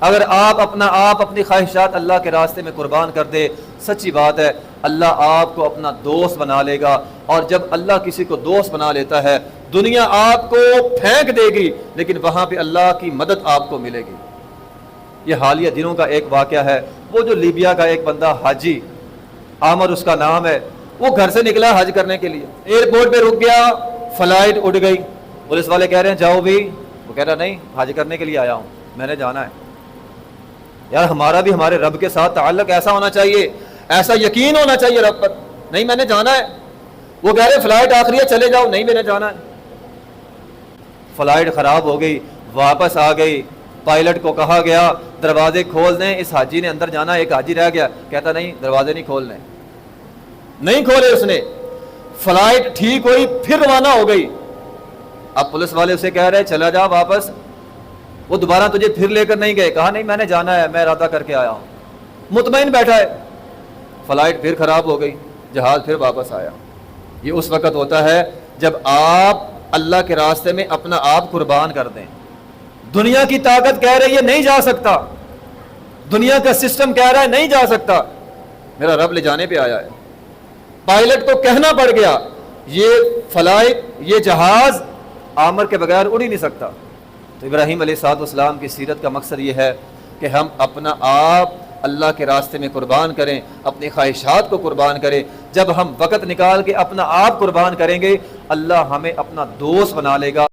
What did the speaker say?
اگر آپ اپنی خواہشات اللہ کے راستے میں قربان کر دے، سچی بات ہے اللہ آپ کو اپنا دوست بنا لے گا، اور جب اللہ کسی کو دوست بنا لیتا ہے دنیا آپ کو پھینک دے گی لیکن وہاں پہ اللہ کی مدد آپ کو ملے گی۔ یہ حالیہ دنوں کا ایک واقعہ ہے، وہ جو لیبیا کا ایک بندہ حاجی عامر اس کا نام ہے، وہ گھر سے نکلا حج کرنے کے لیے، ایئرپورٹ پہ رک گیا، فلائٹ اڑ گئی، پولیس والے کہہ رہے ہیں جاؤ بھی، وہ کہہ رہا نہیں حج کرنے کے لیے آیا ہوں، میں نے جانا ہے۔ یار ہمارا بھی ہمارے رب کے ساتھ تعلق ایسا ہونا چاہیے، ایسا یقین ہونا چاہیے رب پر، نہیں میں نے جانا ہے۔ وہ کہہ رہے فلائٹ آخری ہے چلے جاؤ، نہیں میں نے جانا ہے۔ فلائٹ خراب ہو گئی، واپس آ گئی، پائلٹ کو کہا گیا دروازے کھول دیں، اس حاجی نے اندر جانا، ایک حاجی رہ گیا، کہتا نہیں دروازے نہیں کھولنے، نہیں کھولے اس نے۔ فلائٹ ٹھیک ہوئی پھر روانہ ہو گئی، اب پولیس والے اسے کہہ رہے چلا جا واپس، وہ دوبارہ تجھے پھر لے کر نہیں گئے، کہا نہیں میں نے جانا ہے، میں ارادہ کر کے آیا ہوں، مطمئن بیٹھا ہے۔ فلائٹ پھر خراب ہو گئی، جہاز پھر واپس آیا۔ یہ اس وقت ہوتا ہے جب آپ اللہ کے راستے میں اپنا آپ قربان کر دیں۔ دنیا کی طاقت کہہ رہی ہے نہیں جا سکتا، دنیا کا سسٹم کہہ رہا ہے نہیں جا سکتا، میرا رب لے جانے پہ آیا ہے۔ پائلٹ کو کہنا پڑ گیا یہ فلائٹ، یہ جہاز عامر کے بغیر اڑ ہی نہیں سکتا۔ تو ابراہیم علیہ السلام کی سیرت کا مقصد یہ ہے کہ ہم اپنا آپ اللہ کے راستے میں قربان کریں، اپنی خواہشات کو قربان کریں۔ جب ہم وقت نکال کے اپنا آپ قربان کریں گے اللہ ہمیں اپنا دوست بنا لے گا،